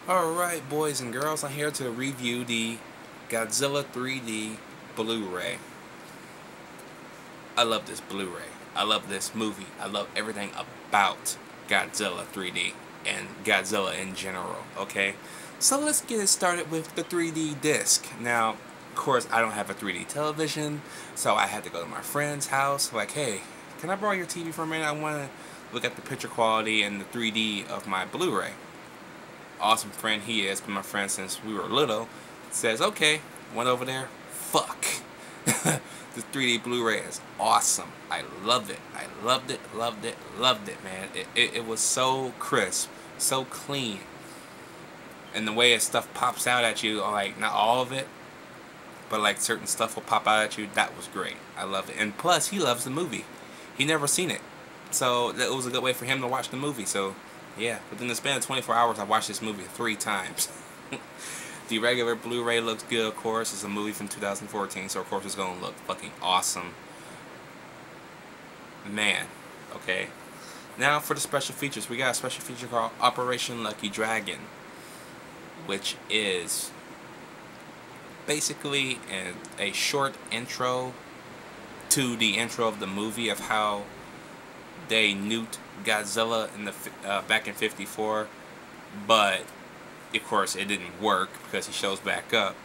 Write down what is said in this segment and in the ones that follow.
Alright, boys and girls, I'm here to review the Godzilla 3D Blu-ray. I love this Blu-ray. I love this movie. I love everything about Godzilla 3D and Godzilla in general, okay? So let's get it started with the 3D disc. Now, of course, I don't have a 3D television, so I had to go to my friend's house, like, hey, can I borrow your TV for a minute? I want to look at the picture quality and the 3D of my Blu-ray. Awesome friend he is, been my friend since we were little, says, okay, went over there, fuck. This 3D Blu-ray is awesome. I love it. I loved it, loved it, man. It was so crisp, so clean. And the way his stuff pops out at you, like, not all of it, but like certain stuff will pop out at you, that was great. I love it. And plus, he loves the movie. He never seen it. So it was a good way for him to watch the movie. So yeah, within the span of 24 hours, I watched this movie 3 times. The regular Blu-ray looks good, of course. It's a movie from 2014, so of course it's going to look fucking awesome. Man, okay. Now for the special features. We got a special feature called Operation Lucky Dragon, which is basically a short intro to the intro of the movie of how they nuked Godzilla in the back in '54, but of course it didn't work because he shows back up,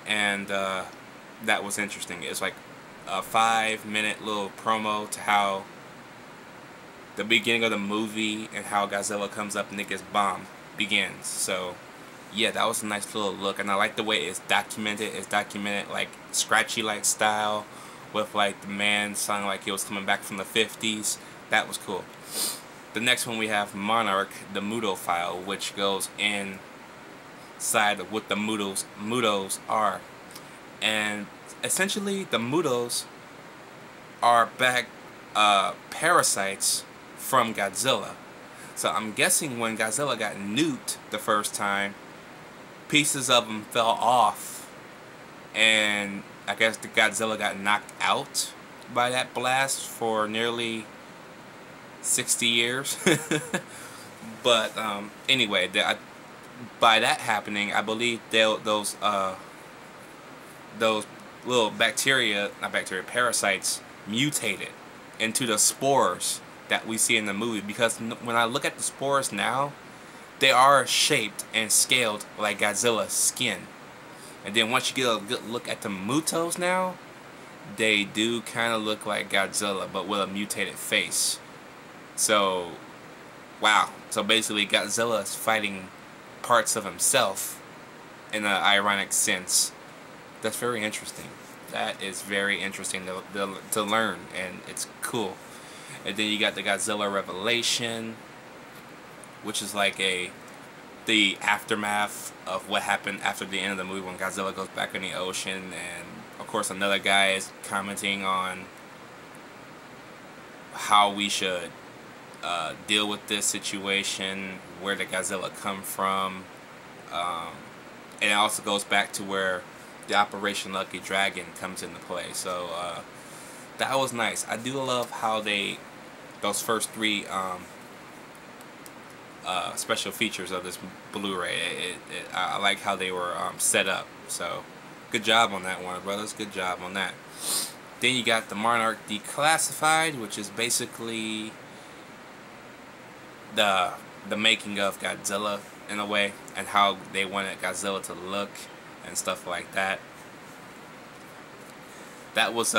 and that was interesting. It's like a 5-minute little promo to how the beginning of the movie and how Godzilla comes up and it gets bombed begins. So yeah, that was a nice little look, and I like the way it's documented. It's documented like scratchy like style, with like the man sounding like he was coming back from the 50s. That was cool. The next one we have Monarch, the Muto file, which goes inside of what the Mutos are. And essentially the Mutos are back parasites from Godzilla. So I'm guessing when Godzilla got nuked the first time, pieces of him fell off, and I guess the Godzilla got knocked out by that blast for nearly 60 years. But anyway, by that happening, I believe those little parasites mutated into the spores that we see in the movie. Because when I look at the spores now, they are shaped and scaled like Godzilla's skin. And then once you get a good look at the Mutos now, they do kind of look like Godzilla, but with a mutated face. So, wow. So basically Godzilla is fighting parts of himself in an ironic sense. That's very interesting. That is very interesting to learn, and it's cool. And then you got the Godzilla Revelation, which is like the aftermath of what happened after the end of the movie when Godzilla goes back in the ocean. And of course another guy is commenting on how we should deal with this situation, where did Godzilla come from, and it also goes back to where the Operation Lucky Dragon comes into play. So that was nice. I do love how those first 3 special features of this Blu-ray. I like how they were set up. So good job on that one, brothers. Good job on that. Then you got the Monarch Declassified, which is basically the making of Godzilla in a way, and how they wanted Godzilla to look and stuff like that. That was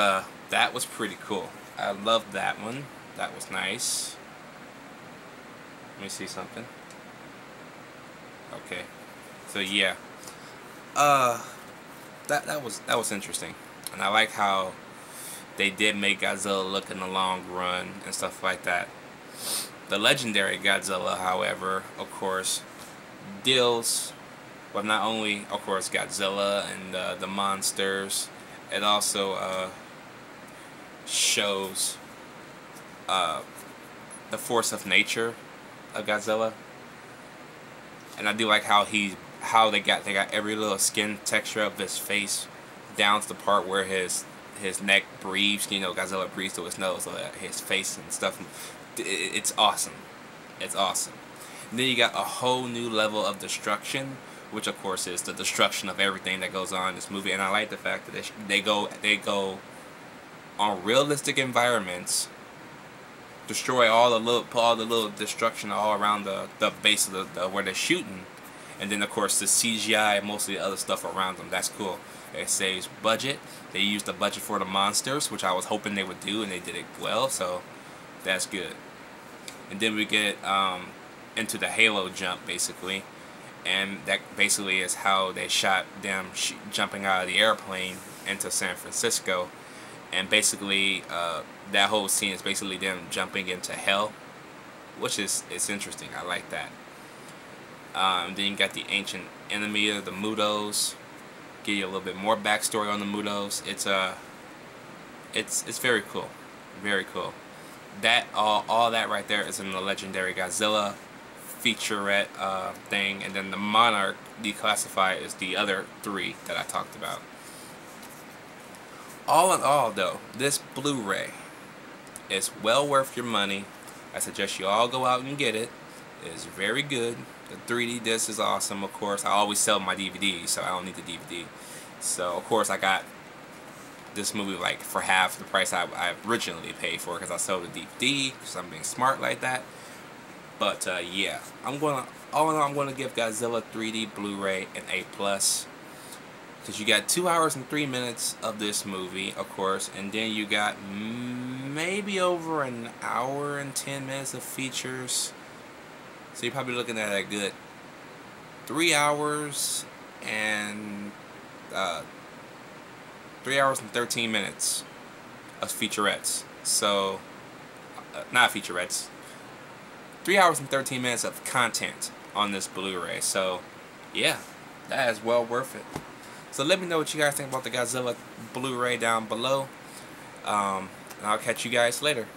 pretty cool. I loved that one. That was nice. Let me see something. Okay. So yeah. That was interesting. And I like how they did make Godzilla look in the long run and stuff like that. The legendary Godzilla, however, of course, deals with not only, of course, Godzilla and the monsters. It also shows the force of nature of Godzilla, and I do like how they got every little skin texture of his face down to the part where his neck breathes. You know, Godzilla breathes through his nose, so that his face and stuff. It's awesome. It's awesome. And then you got a whole new level of destruction, which of course is the destruction of everything that goes on in this movie. And I like the fact that they go on realistic environments, destroy all the little destruction all around the base of the where they're shooting, and then of course the CGI and most of the other stuff around them. That's cool. It saves budget. They used the budget for the monsters, which I was hoping they would do, and they did it well. So that's good. And then we get into the Halo jump basically, and that basically is how they shot them jumping out of the airplane into San Francisco. And basically, that whole scene is basically them jumping into hell, which is interesting. I like that. Then you got the ancient enemy of the Mutos. Give you a little bit more backstory on the Mutos. It's very cool, very cool. That all that right there is in the Legendary Godzilla featurette thing, and then the Monarch Declassified is the other three that I talked about. All in all, though, this Blu-ray is well worth your money. I suggest you all go out and get it. It is very good. The 3D disc is awesome, of course. I always sell my DVD, so I don't need the DVD. So, of course, I got this movie like for half the price I originally paid for, because I sold the DVD, because I'm being smart like that. But, yeah. All in all, I'm going to give Godzilla 3D Blu-ray an A+. Because you got 2 hours and 3 minutes of this movie, of course, and then you got maybe over an hour and 10 minutes of features. So you're probably looking at a good 3 hours and 3 hours and 13 minutes of featurettes. So, not featurettes. 3 hours and 13 minutes of content on this Blu-ray. So, yeah, that is well worth it. So let me know what you guys think about the Godzilla Blu-ray down below. And I'll catch you guys later.